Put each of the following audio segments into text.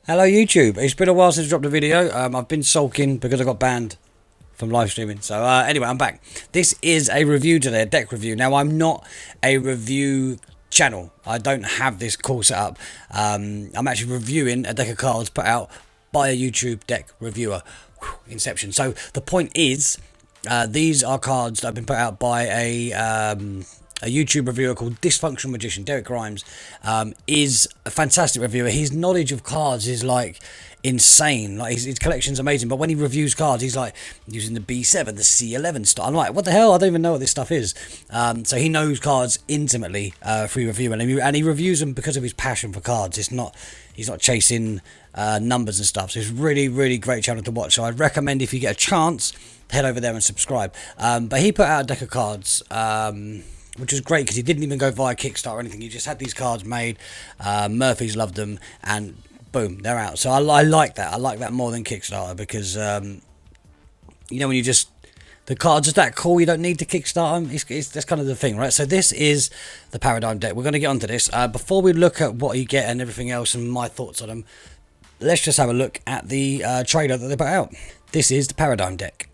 Hello YouTube, it's been a while since I dropped a video. I've been sulking because I got banned from live streaming. So anyway, I'm back. This is a review today, a deck review. Now I'm not a review channel. I don't have this call set up. I'm actually reviewing a deck of cards put out by a YouTube deck reviewer. Inception. So the point is, these are cards that have been put out by a YouTube reviewer called Dysfunctional Magician. Derek Grimes is a fantastic reviewer. His knowledge of cards is like insane. Like his collection's amazing. But when he reviews cards, he's like using the B7, the C11 style. I'm like, what the hell? I don't even know what this stuff is. So he knows cards intimately through reviewing, and he reviews them because of his passion for cards. He's not chasing numbers and stuff. So it's really, really great channel to watch. So I'd recommend, if you get a chance, head over there and subscribe. But he put out a deck of cards. Which was great because he didn't even go via Kickstarter or anything. He just had these cards made. Murphy's loved them, and boom, they're out. So I like that. I like that more than Kickstarter because you know, when you just, the cards are that cool, you don't need to Kickstart them. That's kind of the thing, right? So this is the Paradigm deck. We're going to get onto this. Before we look at what you get and everything else and my thoughts on them, let's just have a look at the trailer that they put out. This is the Paradigm deck.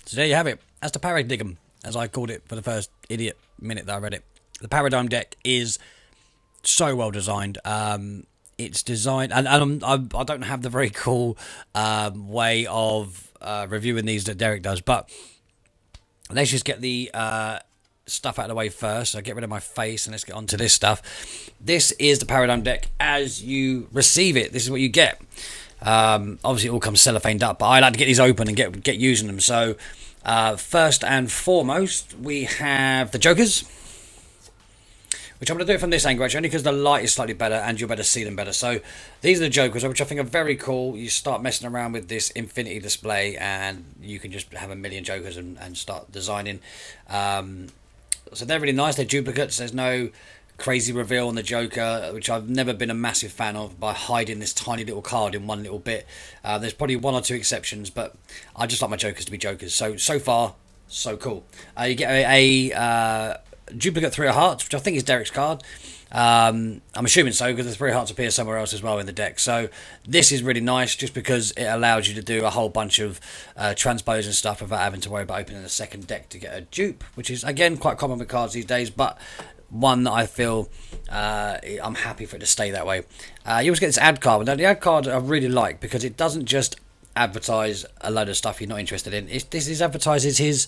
So there you have it. That's the Paradigm, as I called it for the first idiot minute that I read it. The Paradigm deck is so well designed. It's designed, and I don't have the very cool way of reviewing these that Derek does, but let's just get the stuff out of the way first. So get rid of my face and let's get on to this stuff. This is the Paradigm deck as you receive it. This is what you get. Obviously it all comes cellophaned up, but I like to get these open and get using them. So first and foremost, we have the Jokers, which I'm going to do it from this angle actually, only because the light is slightly better and you'll better see them better. So these are the Jokers, which I think are very cool. You start messing around with this infinity display and you can just have a million Jokers and start designing. So they're really nice. They're duplicates. There's no crazy reveal on the Joker, which I've never been a massive fan of, by hiding this tiny little card in one little bit. There's probably one or two exceptions, but I just like my Jokers to be Jokers. So far, so cool. You get a duplicate Three of Hearts, which I think is Derek's card. I'm assuming so, because the Three of Hearts appear somewhere else as well in the deck. So this is really nice, just because it allows you to do a whole bunch of transpose and stuff without having to worry about opening a second deck to get a dupe, which is, again, quite common with cards these days, but one that I feel I'm happy for it to stay that way. You always get this ad card. Now, the ad card I really like because it doesn't just advertise a load of stuff you're not interested in. This advertises his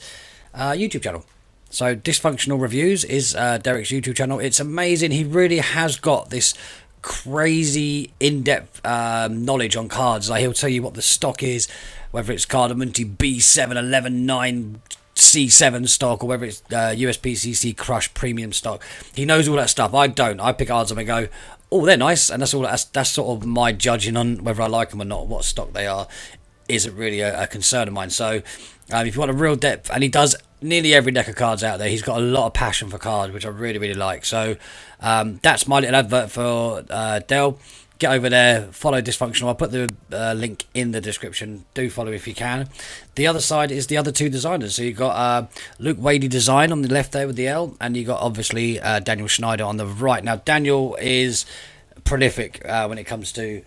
YouTube channel. So Dysfunctional Reviews is Derek's YouTube channel. It's amazing. He really has got this crazy in-depth knowledge on cards. Like, he'll tell you what the stock is, whether it's Cardamonti B7 11 9 C7 stock, or whether it's USPCC Crush Premium stock. He knows all that stuff. I don't. I pick cards up and go, oh, they're nice, and that's all. That's sort of my judging on whether I like them or not. What stock they are isn't really a concern of mine. So if you want a real depth, and he does nearly every deck of cards out there, he's got a lot of passion for cards, which I really, really like. So that's my little advert for Dell. Get over there, follow Dysfunctional. I'll put the link in the description. Do follow if you can. The other side is the other two designers. So you've got Luke Wadey Design on the left there with the L, and you've got obviously Daniel Schneider on the right. Now, Daniel is prolific when it comes to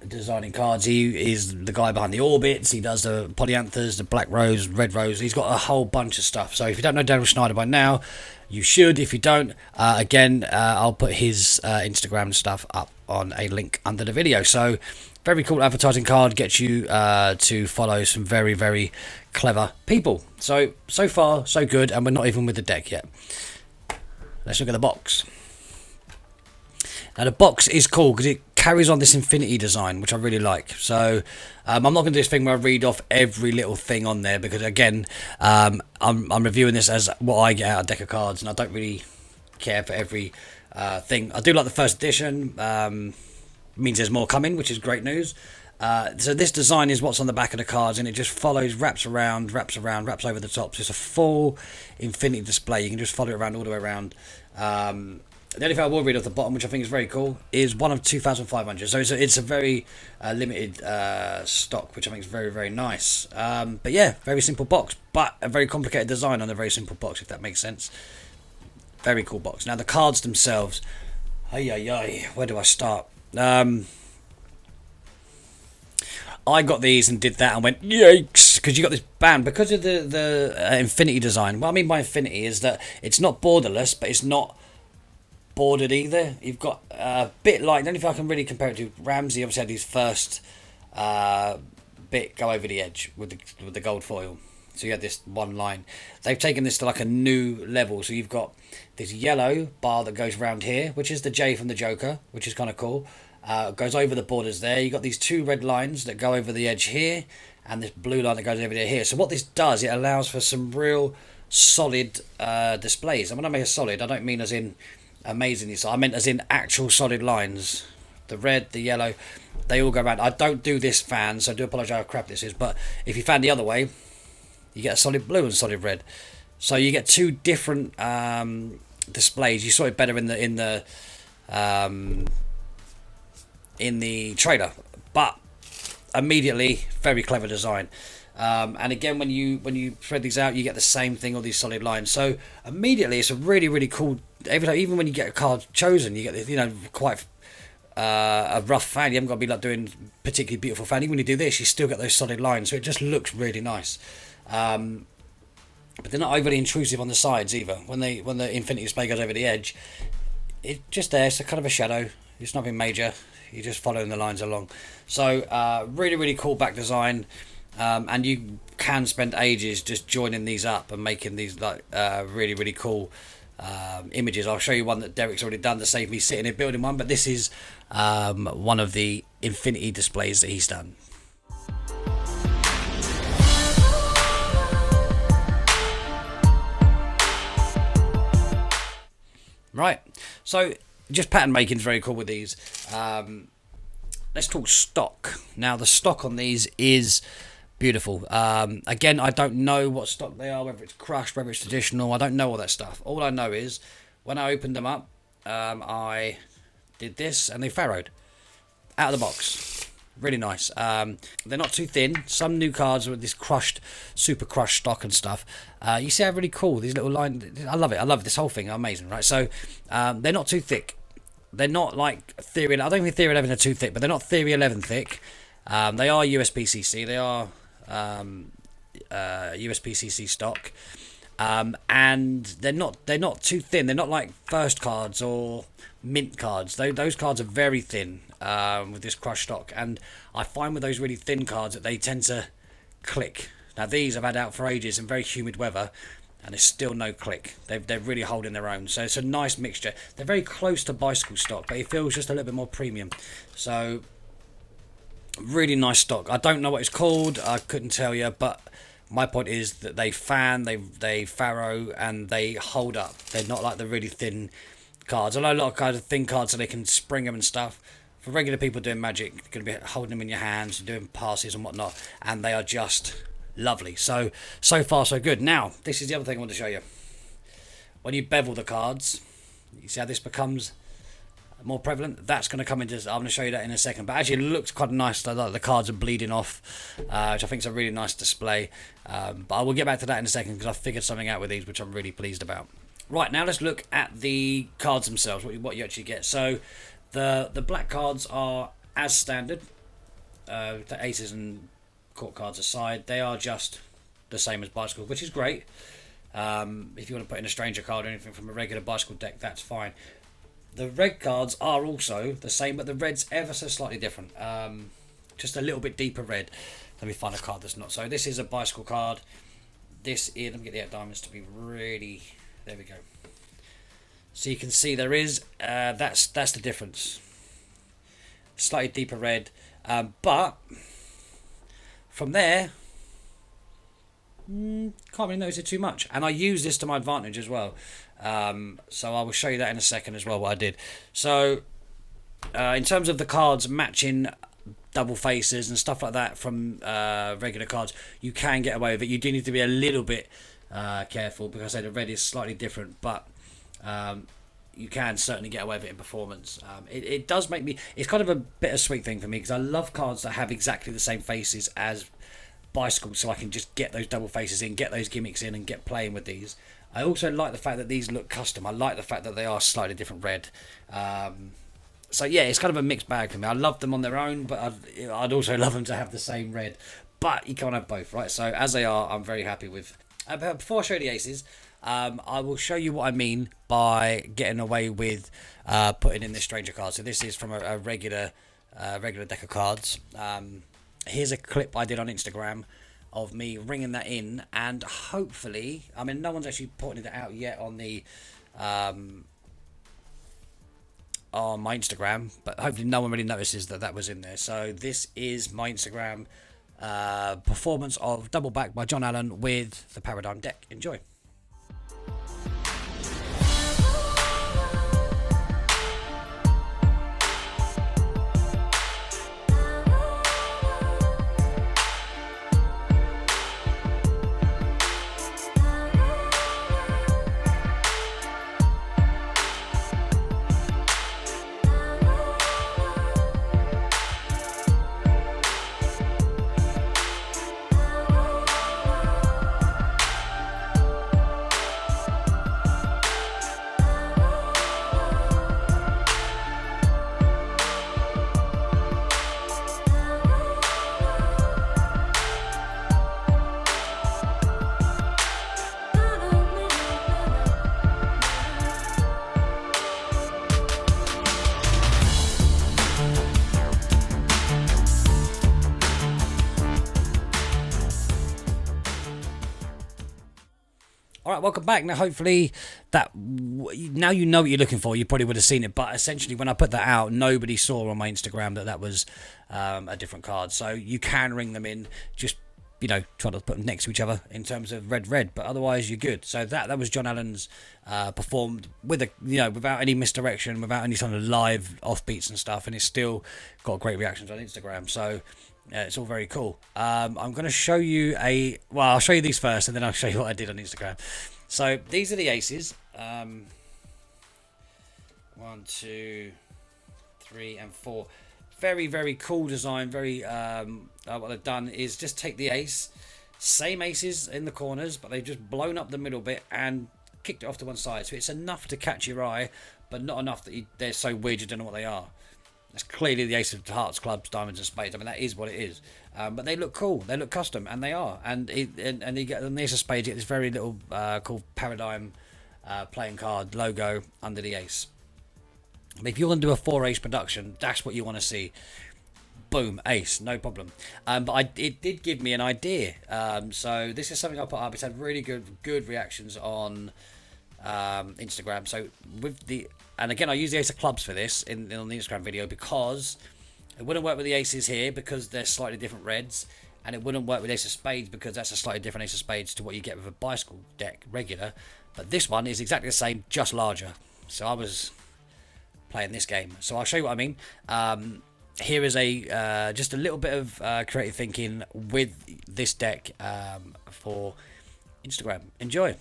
designing cards. He is the guy behind the Orbits. He does the Polyanthers, the Black Rose, Red Rose. He's got a whole bunch of stuff. So if you don't know Daniel Schneider by now, you should. If you don't, again, I'll put his Instagram stuff up on a link under the video. So very cool advertising card, gets you to follow some very, very clever people. So far, so good, and we're not even with the deck yet. let's look at the box. Now the box is cool because it carries on this infinity design, which I really like. So I'm not going to do this thing where I read off every little thing on there because again, I'm reviewing this as what I get out of a deck of cards, and I don't really care for every thing. I do like the first edition. Means there's more coming, which is great news. So this design is what's on the back of the cards, and it just follows, wraps around, wraps over the top. So it's a full infinity display. You can just follow it around all the way around. The only thing I will read off the bottom, which I think is very cool, is one of 2,500. So it's a very limited stock, which I think is very, very nice. But yeah, very simple box, but a very complicated design on a very simple box, if that makes sense. Very cool box. Now the cards themselves, where do I start? I got these and did that and went yikes, because you got this band because of the infinity design. What I mean by infinity is that it's not borderless, but it's not bordered either. You've got a bit like, the only thing I can really compare it to, Ramsey obviously had his first bit go over the edge with the gold foil. So you had this one line. They've taken this to like a new level. So you've got this yellow bar that goes around here, which is the J from the Joker, which is kind of cool. Goes over the borders there. You've got these two red lines that go over the edge here, and this blue line that goes over there here. So what this does, it allows for some real solid displays. And when I make a solid, I don't mean as in amazingly so. I meant as in actual solid lines. The red, the yellow, they all go around. I don't do this fan, so I do apologise how crap this is. But if you fan the other way, you get a solid blue and solid red. So you get two different displays. You saw it better in the trailer, but immediately very clever design. And again, when you spread these out, you get the same thing, all these solid lines. So immediately, it's a really, really cool. Every time, even when you get a card chosen, you get this, quite a rough fan. You haven't got to be like doing particularly beautiful fan. Even when you do this, you still get those solid lines. So it just looks really nice. But they're not overly intrusive on the sides either. When the infinity display goes over the edge, it's just there. It's a kind of a shadow. It's nothing major. You're just following the lines along. So really, really cool back design. And you can spend ages just joining these up and making these like really, really cool images. I'll show you one that Derek's already done to save me sitting here building one. But this is one of the infinity displays that he's done. Right, so just pattern making is very cool with these. Let's talk stock. Now the stock on these is beautiful. Again, I don't know what stock they are, whether it's crushed, whether it's traditional. I don't know all that stuff. All I know is when I opened them up, I did this and they farrowed out of the box. Really nice. They're not too thin. Some new cards with this crushed, super crushed stock and stuff. You see how really cool these little lines. I love it. I love this whole thing. Amazing, right? So they're not too thick. They're not like Theory. I don't think Theory 11 are too thick, but they're not Theory 11 thick. They are USPCC. They are USPCC stock, and they're not too thin. They're not like first cards or mint cards. Those cards are very thin with this crushed stock, and I find with those really thin cards that they tend to click. Now these I've had out for ages in very humid weather, and there's still no click. They're really holding their own. So it's a nice mixture. They're very close to bicycle stock, but it feels just a little bit more premium. So really nice stock. I don't know what it's called. I couldn't tell you, but my point is that they fan, they farrow, and they hold up. They're not like the really thin cards. I know a lot of kind of thin cards, so they can spring them and stuff. For regular people doing Magic, you're going to be holding them in your hands, doing passes and whatnot, and they are just lovely. So far so good. Now, this is the other thing I want to show you. When you bevel the cards, you see how this becomes more prevalent? That's going to come into, I'm going to show you that in a second. But actually it looks quite nice. Like the cards are bleeding off, which I think is a really nice display. But I will get back to that in a second because I figured something out with these which I'm really pleased about. Right, now let's look at the cards themselves, what you actually get. So the black cards are as standard. The aces and court cards aside, they are just the same as bicycle, which is great. If you want to put in a stranger card or anything from a regular bicycle deck, that's fine. The red cards are also the same, but the red's ever so slightly different. Just a little bit deeper red. Let me find a card that's not. So this is a bicycle card. This is, let me get the diamonds to be really, there we go. So you can see there is that's the difference. Slightly deeper red, but from there, can't really notice it too much. And I use this to my advantage as well. So I will show you that in a second as well, what I did. So in terms of the cards matching double faces and stuff like that from regular cards, you can get away with it. You do need to be a little bit careful, because I say the red is slightly different, but you can certainly get away with it in performance. It does make me... It's kind of a bittersweet thing for me, because I love cards that have exactly the same faces as bicycles, so I can just get those double faces in, get those gimmicks in, and get playing with these. I also like the fact that these look custom. I like the fact that they are slightly different red. So yeah, it's kind of a mixed bag for me. I love them on their own, but I'd also love them to have the same red. But you can't have both, right? So as they are, I'm very happy with. But before I show you the aces, I will show you what I mean by getting away with putting in this stranger card. So this is from a regular deck of cards. Here's a clip I did on Instagram of me ringing that in, and hopefully, I mean, no one's actually pointed it out yet on the on my Instagram, but hopefully no one really notices that was in there. So this is my Instagram performance of Double Back by John Allen with the Paradigm deck. Enjoy. Alright, welcome back. Now hopefully now you know what you're looking for. You probably would have seen it, but essentially when I put that out, nobody saw on my Instagram that was a different card. So you can ring them in, just try to put them next to each other in terms of red, but otherwise you're good. So that was John Allen's performed with without any misdirection, without any sort of live offbeats and stuff, and it's still got great reactions on Instagram. So it's all very cool. I'm going to show you I'll show you these first, and then I'll show you what I did on Instagram. So these are the aces. 1, 2, 3, and 4. Very, very cool design. Very what they've done is just take the ace, same aces in the corners, but they've just blown up the middle bit and kicked it off to one side. So it's enough to catch your eye, but not enough that they're so weird you don't know what they are. That's clearly the ace of hearts, clubs, diamonds, and spades. I mean, that is what it is. But they look cool. They look custom, and they are. And you get on the ace of spades, you get this very little cool Paradigm playing card logo under the ace. But if you're going to do a 4-ace production, that's what you want to see. Boom, ace, no problem. But it did give me an idea. So this is something I put up. It's had really good reactions on Instagram. So and again, I use the ace of clubs for this on the Instagram video, because it wouldn't work with the aces here because they're slightly different reds, and it wouldn't work with ace of spades because that's a slightly different ace of spades to what you get with a bicycle deck regular. But this one is exactly the same, just larger. So I was playing this game. So I'll show you what I mean. Here is just a little bit of creative thinking with this deck for Instagram. Enjoy.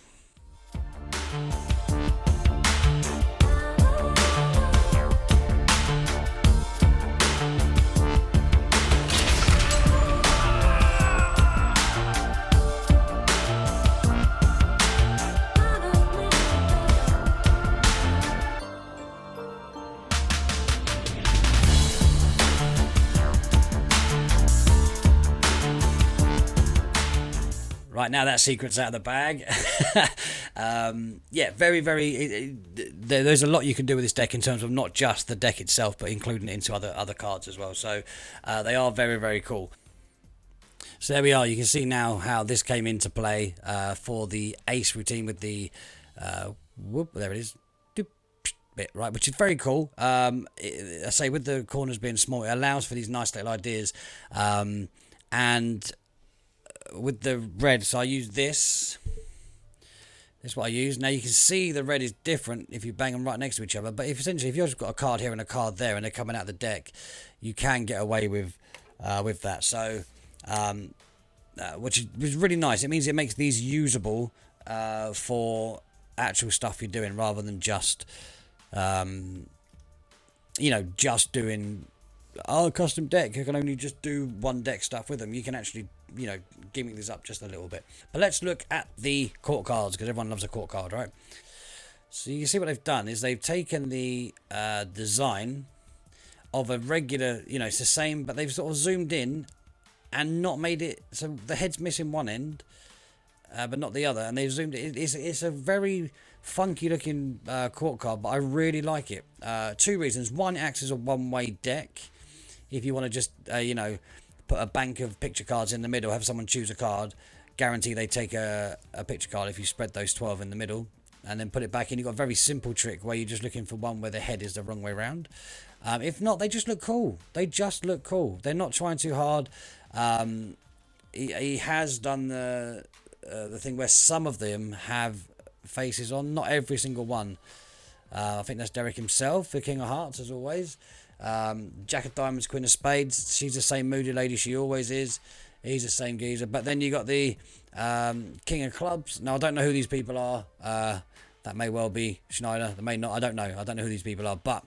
Right, now that secret's out of the bag. Yeah, very, very... there's a lot you can do with this deck in terms of not just the deck itself, but including it into other cards as well. So they are very, very cool. So there we are. You can see now how this came into play for the ace routine with the... whoop, there it is. Doop, bit, right, which is very cool. I say with the corners being small, it allows for these nice little ideas. And with the red, so I use this. This is what I use. Now you can see the red is different if you bang them right next to each other. But if essentially if you've got a card here and a card there and they're coming out of the deck, you can get away with that. So which is really nice. It means it makes these usable for actual stuff you're doing rather than just just doing custom deck. You can only just do one deck stuff with them. You can actually gimmick this up just a little bit. But let's look at the court cards, because everyone loves a court card, right? So you can see what they've done is they've taken the design of a regular, it's the same, but they've sort of zoomed in and not made it so the head's missing one end, but not the other, and they've zoomed it. It's a very funky looking court card, but I really like it. Two reasons: one, it acts as a one-way deck. If you want to just put a bank of picture cards in the middle, have someone choose a card, guarantee they take a picture card if you spread those 12 in the middle, and then put it back in. You've got a very simple trick where you're just looking for one where the head is the wrong way around. If not, they just look cool. They're not trying too hard. He has done the thing where some of them have faces on, not every single one. I think that's Derek himself, the King of Hearts, as always. Jack of Diamonds, Queen of Spades, she's the same moody lady she always is. He's the same geezer. But then you got the King of Clubs. Now I don't know who these people are. That may well be Schneider, they may not. I don't know who these people are, but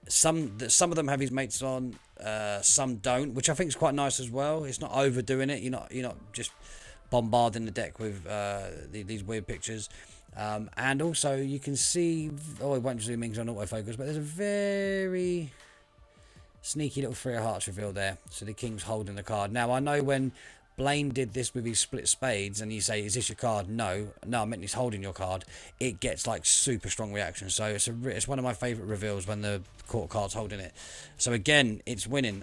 some of them have his mates on, some don't, which I think is quite nice as well. It's not overdoing it. You're not just bombarding the deck with these weird pictures. And also you can see, it won't zoom in because on autofocus, but there's a very sneaky little three of hearts reveal there. So the king's holding the card. Now I know when Blaine did this with his split spades and you say, is this your card? No, I meant he's holding your card. It gets like super strong reaction. So it's one of my favourite reveals when the court card's holding it. So again, it's winning.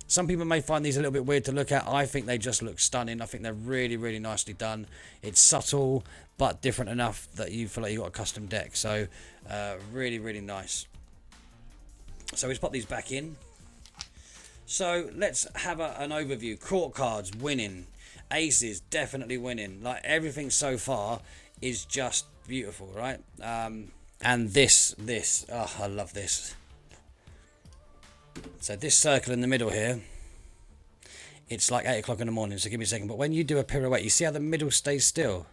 Some people may find these a little bit weird to look at. I think they just look stunning. I think they're really, really nicely done. It's subtle, but different enough that you feel like you've got a custom deck. So really, really nice. So let's pop these back in. So let's have an overview. Court cards winning. Aces definitely winning. Like everything so far is just beautiful, right? And this, I love this. So this circle in the middle here, it's like 8 o'clock in the morning, so give me a second. But when you do a pirouette, you see how the middle stays still?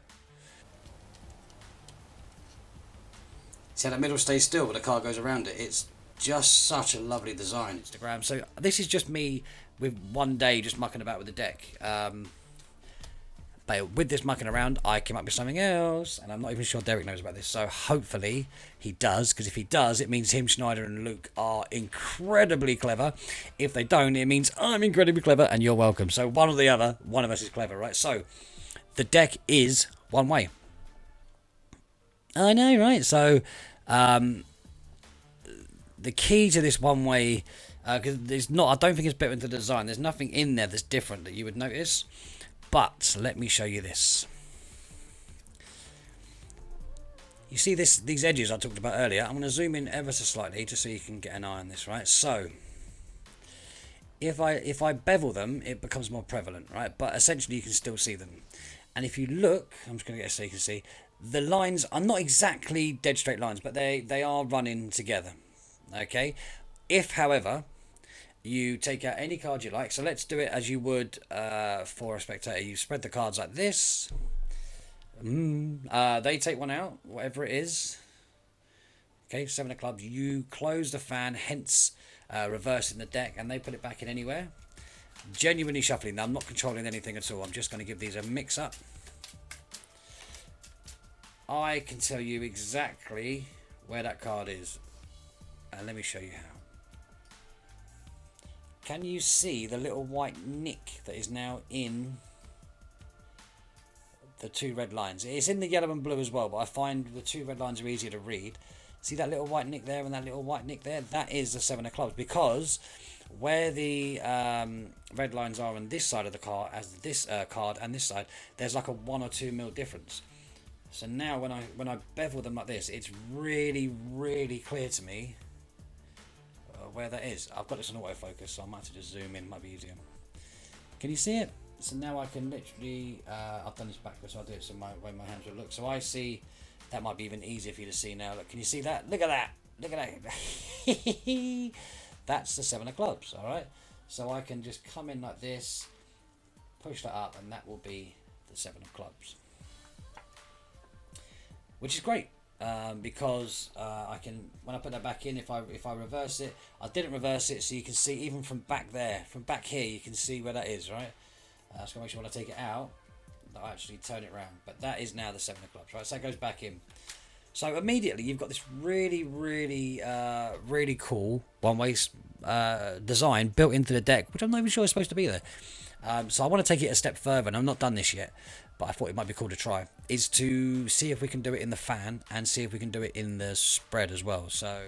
See how the middle stays still, but the card goes around it. It's just such a lovely design. Instagram. So this is just me with one day just mucking about with the deck. But with this mucking around, I came up with something else, and I'm not even sure Derek knows about this. So hopefully he does, because if he does, it means him, Schneider, and Luke are incredibly clever. If they don't, it means I'm incredibly clever, and you're welcome. So one or the other, one of us is clever, right? So the deck is one way. I know, right? So the key to this one way, because there's not, I don't think it's better in the design. There's nothing in there that's different that you would notice. But let me show you this. You see these edges I talked about earlier? I'm going to zoom in ever so slightly just so you can get an eye on this, right? So if I bevel them, it becomes more prevalent, right? But essentially you can still see them. And if you look, I'm just going to get it so you can see, the lines are not exactly dead straight lines, but they are running together, okay? If, however, you take out any card you like, so let's do it as you would for a spectator. You spread the cards like this. They take one out, whatever it is. Okay, 7 of clubs. You close the fan, hence reversing the deck, and they put it back in anywhere. Genuinely shuffling. Now, I'm not controlling anything at all. I'm just going to give these a mix up. I can tell you exactly where that card is. And let me show you how. Can you see the little white nick that is now in the two red lines? It's in the yellow and blue as well, but I find the two red lines are easier to read. See that little white nick there and that little white nick there? That is the 7 of clubs, because where the red lines are on this side of the card, as this card and this side, there's like a 1 or 2 mil difference. So now when I bevel them like this, it's really, really clear to me where that is. I've got this on autofocus, so I might have to just zoom in, might be easier. Can you see it? So now I can literally, I've done this backwards, so I'll do it so way my hands will look. So I see, that might be even easier for you to see now. Look, can you see that? Look at that! Look at that! That's the 7 of clubs, alright? So I can just come in like this, push that up, and that will be the 7 of clubs. Which is great, because I can, when I put that back in, if I reverse it, I didn't reverse it, so you can see even from back there, from back here, you can see where that is, right? So I'm going to make sure when I take it out, that I actually turn it around. But that is now the 7 of clubs, right? So that goes back in. So immediately you've got this really, really, really cool one-way design built into the deck, which I'm not even sure is supposed to be there. So I want to take it a step further, and I've not done this yet, but I thought it might be cool to try, is to see if we can do it in the fan and see if we can do it in the spread as well. So,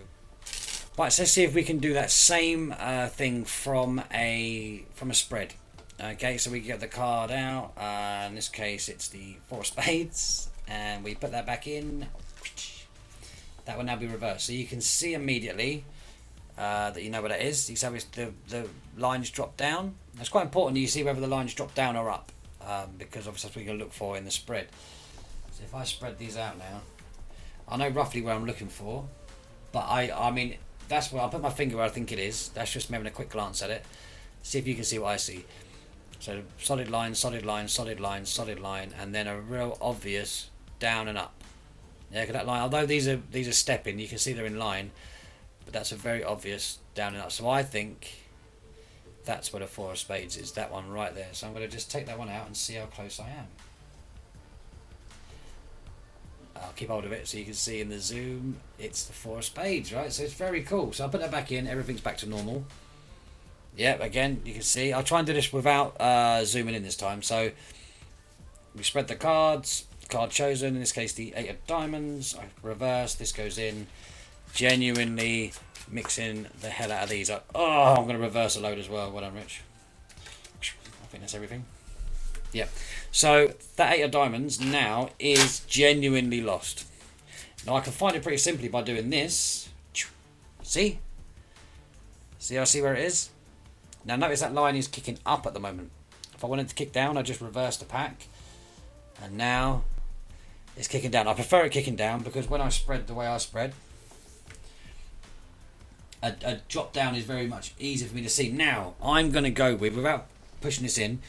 right, so let's see if we can do that same thing from a spread. Okay, so we get the card out. In this case, it's the 4 of spades, and we put that back in. That will now be reversed. So you can see immediately that you know what that is. You see how the lines drop down. It's quite important that you see whether the lines drop down or up, because obviously that's what you're going to look for in the spread. So if I spread these out now, I know roughly where I'm looking for, but I mean, that's where I'll put my finger where I think it is. That's just me having a quick glance at it. See if you can see what I see. So solid line, solid line, solid line, solid line, and then a real obvious down and up. Yeah, because that line, although these are stepping, you can see they're in line, but that's a very obvious down and up. So I think that's where the 4 of spades is, that one right there. So I'm going to just take that one out and see how close I am. I'll keep hold of it so you can see in the zoom, it's the 4 of spades, right? So it's very cool. So I'll put that back in, everything's back to normal. Yep, again, you can see. I'll try and do this without zooming in this time. So we spread the cards, card chosen, in this case the 8 of diamonds. I reverse, this goes in. Genuinely mixing the hell out of these. Oh, I'm going to reverse a load as well. Well done, Rich. I think that's everything. Yep. So that 8 of diamonds now is genuinely lost. Now I can find it pretty simply by doing this. See? See how I see where it is? Now notice that line is kicking up at the moment. If I wanted to kick down, I just reverse the pack. And now it's kicking down. I prefer it kicking down because when I spread the way I spread, a drop down is very much easier for me to see. Now I'm going to go with, without pushing this in,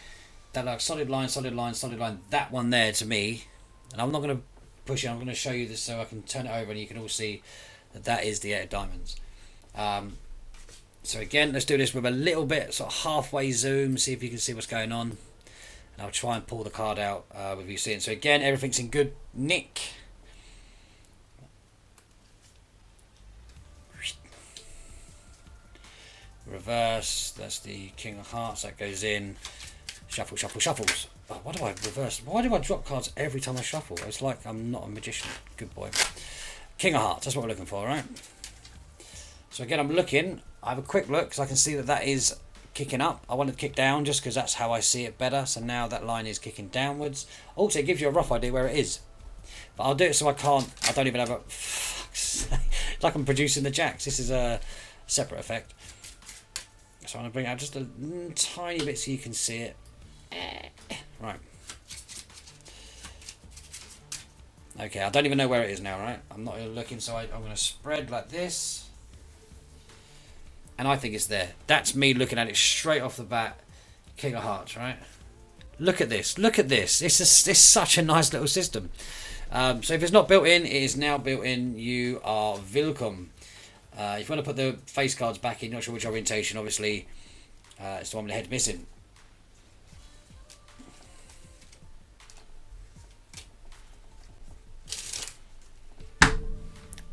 that like solid line, solid line, solid line, that one there to me. And I'm not going to push it. I'm going to show you this so I can turn it over and you can all see that that is the 8 of diamonds. So again, let's do this with a little bit sort of halfway zoom, see if you can see what's going on. And I'll try and pull the card out with you seeing. So again, everything's in good nick. Reverse, that's the King of Hearts, that goes in. Shuffle, shuffle, shuffles. Oh, why do I reverse? Why do I drop cards every time I shuffle? It's like I'm not a magician. Good boy. King of Hearts, that's what we're looking for, right? So again, I'm looking. I have a quick look because I can see that that is kicking up. I wanted to kick down just because that's how I see it better. So now that line is kicking downwards. Also, it gives you a rough idea where it is. But I'll do it so I don't even have a... It's like I'm producing the jacks. This is a separate effect. So I'm going to bring it out just a tiny bit so you can see it. Right. Okay, I don't even know where it is now, right? I'm not looking, so I'm going to spread like this. And I think it's there. That's me looking at it straight off the bat. King of Hearts, right? Look at this. Look at this. It's such a nice little system. So if it's not built in, it is now built in. You are welcome. If you want to put the face cards back in, not sure which orientation, obviously, it's the one with the head missing.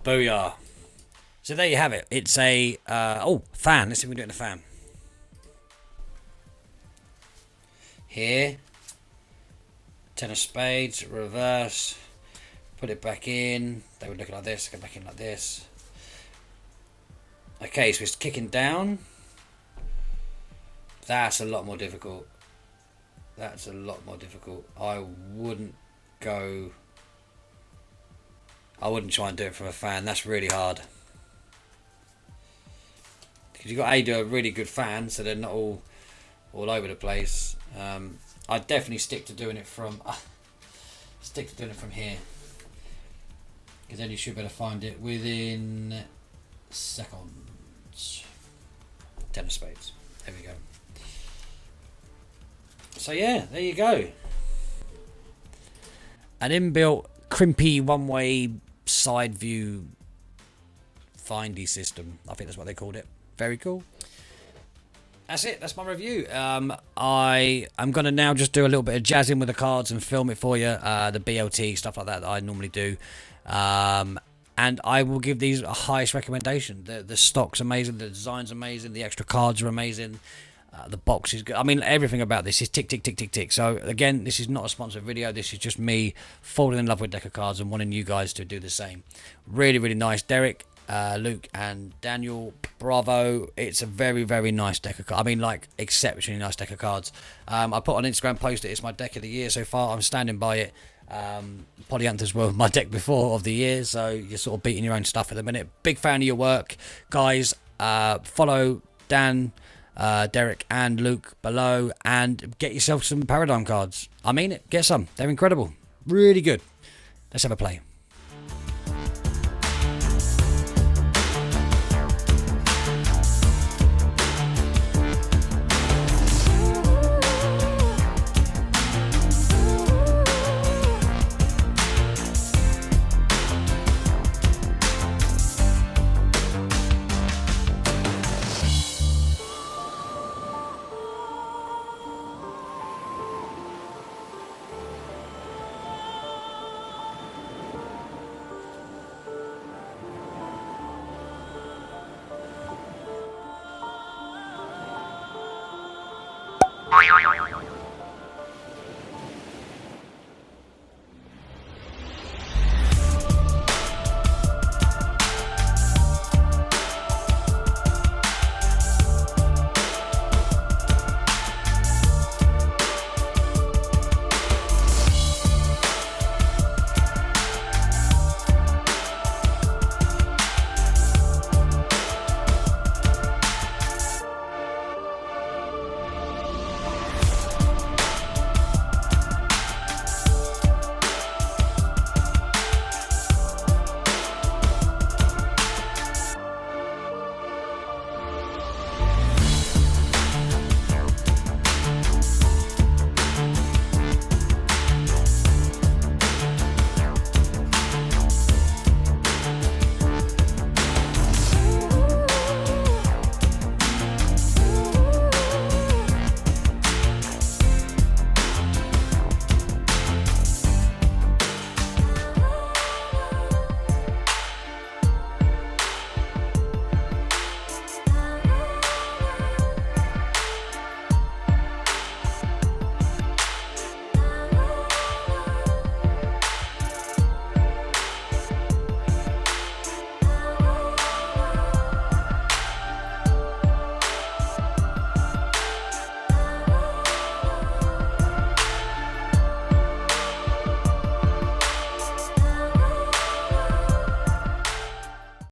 Booyah. So there you have it. It's a fan. Let's see if we can do it in a fan. Here, 10 of spades, reverse, put it back in. They would look like this. Go back in like this. Okay, so it's kicking down. That's a lot more difficult. That's a lot more difficult. I wouldn't go I wouldn't try and do it from a fan. That's really hard. Because you've got to do a really good fan so they're not all over the place. I'd definitely stick to doing it from here. Because then you should be able to find it within seconds. 10 of spades. There we go. So yeah, there you go. An inbuilt crimpy one-way side view findy system. I think that's what they called it. Very cool. That's it. That's my review. I am going to now just do a little bit of jazzing with the cards and film it for you. The BLT, stuff like that I normally do. And I will give these a highest recommendation. The stock's amazing. The design's amazing. The extra cards are amazing. The box is good. I mean, everything about this is tick, tick, tick, tick, tick. So, again, this is not a sponsored video. This is just me falling in love with deck of cards and wanting you guys to do the same. Really, really nice. Derek, Luke, and Daniel, bravo. It's a very, very nice deck of cards. I mean, like, exceptionally nice deck of cards. I put on Instagram post that it's my deck of the year so far. I'm standing by it. Polyanthers were my deck before of the year, so you're sort of beating your own stuff at the minute. Big fan of your work, guys. Follow Dan, Derek and Luke below and get yourself some Paradigm cards. I mean it, get some. They're incredible. Really good. Let's have a play.